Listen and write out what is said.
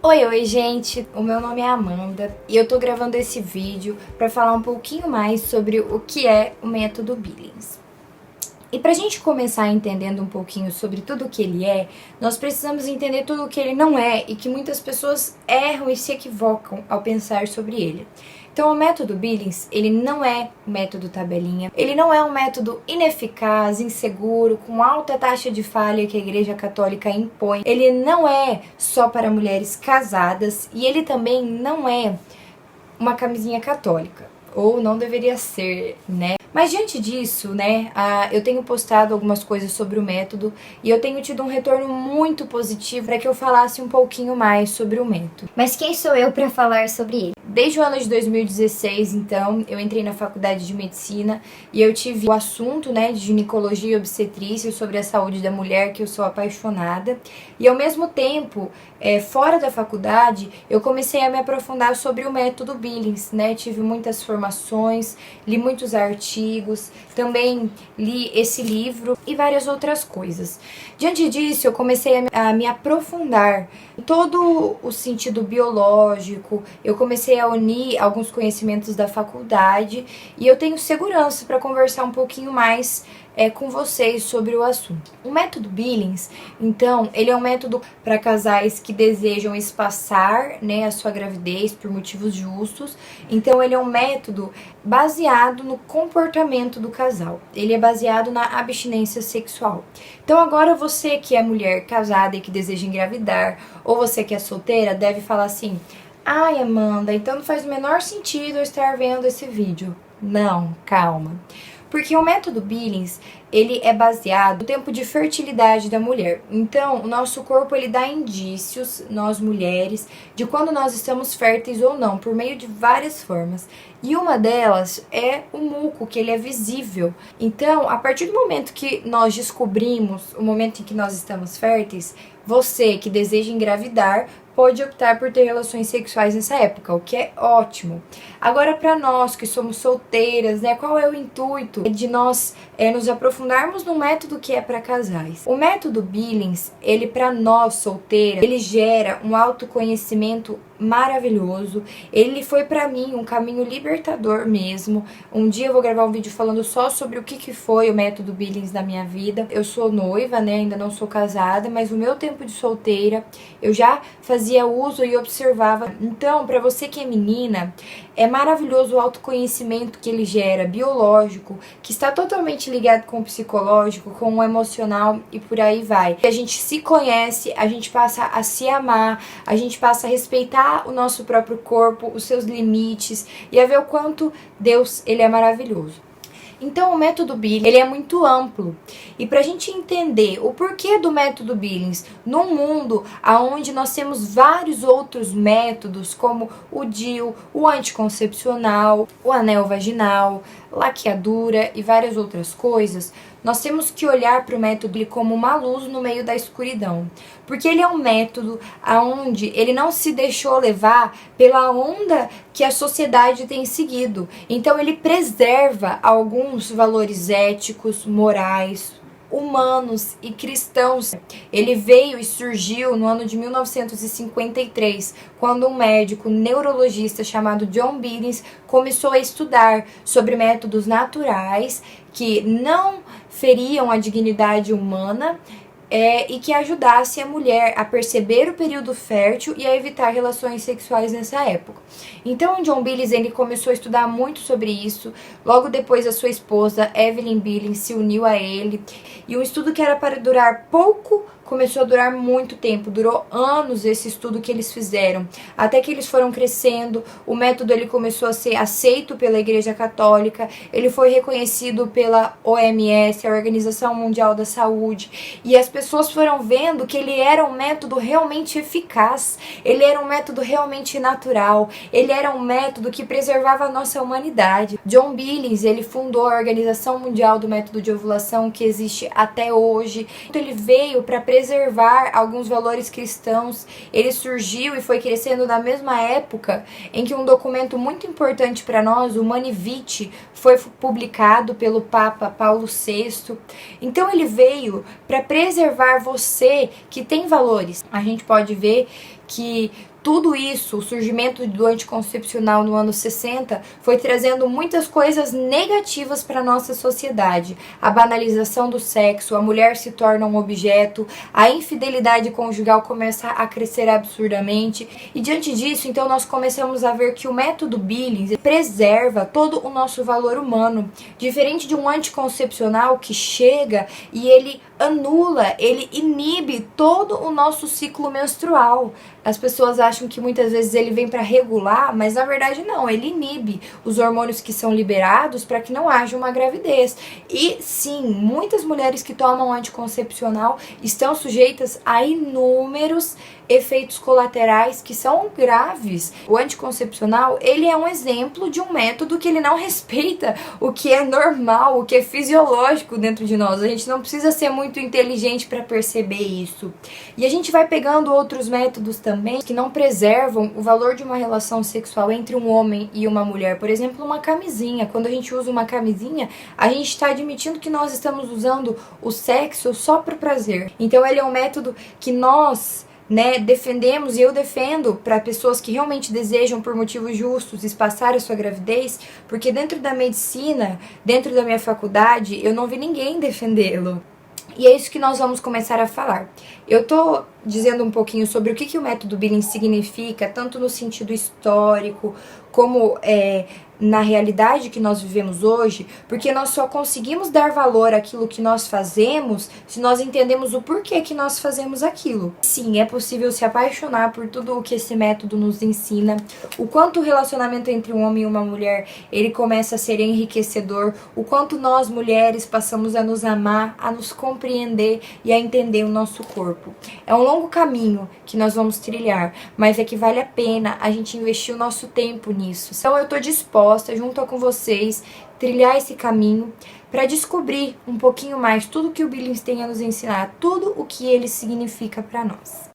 Oi, gente! O meu nome é Amanda e eu tô gravando esse vídeo para falar um pouquinho mais sobre o que é o método Billings. E pra gente começar entendendo um pouquinho sobre tudo o que ele é, nós precisamos entender tudo o que ele não é e que muitas pessoas erram e se equivocam ao pensar sobre ele. Então, o método Billings, ele não é o método tabelinha, ele não é um método ineficaz, inseguro, com alta taxa de falha que a Igreja Católica impõe. Ele não é só para mulheres casadas e ele também não é uma camisinha católica, ou não deveria ser, né? Mas diante disso, né, eu tenho postado algumas coisas sobre o método e eu tenho tido um retorno muito positivo para que eu falasse um pouquinho mais sobre o método. Mas quem sou eu para falar sobre ele? Desde o ano de 2016, então, eu entrei na faculdade de medicina e eu tive o assunto, né, de ginecologia e obstetrícia sobre a saúde da mulher, que eu sou apaixonada. E ao mesmo tempo, fora da faculdade, eu comecei a me aprofundar sobre o método Billings, né? Tive muitas formações, li muitos artigos, também li esse livro e várias outras coisas. Diante disso, eu comecei a me aprofundar em todo o sentido biológico, eu comecei a unir alguns conhecimentos da faculdade e eu tenho segurança para conversar um pouquinho mais com vocês sobre o assunto. O método Billings, então, ele é um método para casais que desejam espaçar, né, a sua gravidez por motivos justos. Então, ele é um método baseado no comportamento do casal. Ele é baseado na abstinência sexual. Então, agora você que é mulher casada e que deseja engravidar, ou você que é solteira, deve falar assim: ai, Amanda, então não faz o menor sentido eu estar vendo esse vídeo. Não, calma. Porque o método Billings, ele é baseado no tempo de fertilidade da mulher. Então, o nosso corpo, ele dá indícios, nós mulheres, de quando nós estamos férteis ou não, por meio de várias formas. E uma delas é o muco, que ele é visível. Então, a partir do momento que nós descobrimos o momento em que nós estamos férteis, você que deseja engravidar pode optar por ter relações sexuais nessa época, o que é ótimo. Agora, para nós que somos solteiras, né, qual é o intuito de nós nos aprofundarmos no método que é para casais? O método Billings, ele para nós solteiras, ele gera um autoconhecimento maravilhoso. Ele foi para mim um caminho libertador mesmo. Um dia eu vou gravar um vídeo falando só sobre o que foi o método Billings na minha vida. Eu sou noiva, né, ainda não sou casada, mas o meu tempo de solteira eu já fazia uso e observava. Então, para você que é menina, é maravilhoso o autoconhecimento que ele gera, biológico, que está totalmente ligado com o psicológico, com o emocional e por aí vai. A gente se conhece, a gente passa a se amar, a gente passa a respeitar o nosso próprio corpo, os seus limites e a ver o quanto Deus, ele é maravilhoso. Então, o método Billings, ele é muito amplo. E para a gente entender o porquê do método Billings num mundo onde nós temos vários outros métodos, como o DIU, o anticoncepcional, o anel vaginal, laqueadura e várias outras coisas, nós temos que olhar para o método como uma luz no meio da escuridão. Porque ele é um método onde ele não se deixou levar pela onda que a sociedade tem seguido. Então ele preserva alguns valores éticos, morais, humanos e cristãos. Ele veio e surgiu no ano de 1953, quando um médico neurologista chamado John Billings começou a estudar sobre métodos naturais que não feriam a dignidade humana e que ajudasse a mulher a perceber o período fértil e a evitar relações sexuais nessa época. Então, o John Billings, ele começou a estudar muito sobre isso. Logo depois, a sua esposa, Evelyn Billings, se uniu a ele. E um estudo que era para durar pouco começou a durar muito tempo, durou anos esse estudo que eles fizeram, até que eles foram crescendo, o método ele começou a ser aceito pela Igreja Católica, ele foi reconhecido pela OMS, a Organização Mundial da Saúde, e as pessoas foram vendo que ele era um método realmente eficaz, ele era um método realmente natural, ele era um método que preservava a nossa humanidade. John Billings, ele fundou a Organização Mundial do Método de Ovulação, que existe até hoje. Ele veio para preservar alguns valores cristãos. Ele surgiu e foi crescendo na mesma época em que um documento muito importante para nós, o Humanae Vitae, foi publicado pelo Papa Paulo VI. Então ele veio para preservar você que tem valores. A gente pode ver que tudo isso, o surgimento do anticoncepcional no ano 60, foi trazendo muitas coisas negativas para a nossa sociedade. A banalização do sexo, a mulher se torna um objeto, a infidelidade conjugal começa a crescer absurdamente. E diante disso, então, nós começamos a ver que o método Billings preserva todo o nosso valor humano. Diferente de um anticoncepcional que chega e ele anula, ele inibe todo o nosso ciclo menstrual. As pessoas acham que muitas vezes ele vem para regular, mas na verdade não, ele inibe os hormônios que são liberados para que não haja uma gravidez. E sim, muitas mulheres que tomam anticoncepcional estão sujeitas a inúmeros efeitos colaterais que são graves. O anticoncepcional, ele é um exemplo de um método que ele não respeita o que é normal, o que é fisiológico dentro de nós. A gente não precisa ser muito inteligente para perceber isso. E a gente vai pegando outros métodos também que não preservam o valor de uma relação sexual entre um homem e uma mulher. Por exemplo, uma camisinha. Quando a gente usa uma camisinha, a gente está admitindo que nós estamos usando o sexo só para prazer. Então ele é um método que nós defendemos, e eu defendo para pessoas que realmente desejam por motivos justos espaçar a sua gravidez, porque dentro da medicina, dentro da minha faculdade, eu não vi ninguém defendê-lo. E é isso que nós vamos começar a falar. Eu tô dizendo um pouquinho sobre o que o método Billings significa, tanto no sentido histórico, como na realidade que nós vivemos hoje, porque nós só conseguimos dar valor àquilo que nós fazemos se nós entendemos o porquê que nós fazemos aquilo. Sim, é possível se apaixonar por tudo o que esse método nos ensina, o quanto o relacionamento entre um homem e uma mulher, ele começa a ser enriquecedor, o quanto nós mulheres passamos a nos amar, a nos compreender e a entender o nosso corpo. É um longo caminho que nós vamos trilhar, mas é que vale a pena a gente investir o nosso tempo nisso. Então eu tô disposta, junto com vocês, trilhar esse caminho para descobrir um pouquinho mais tudo que o Billings tem a nos ensinar, tudo o que ele significa para nós.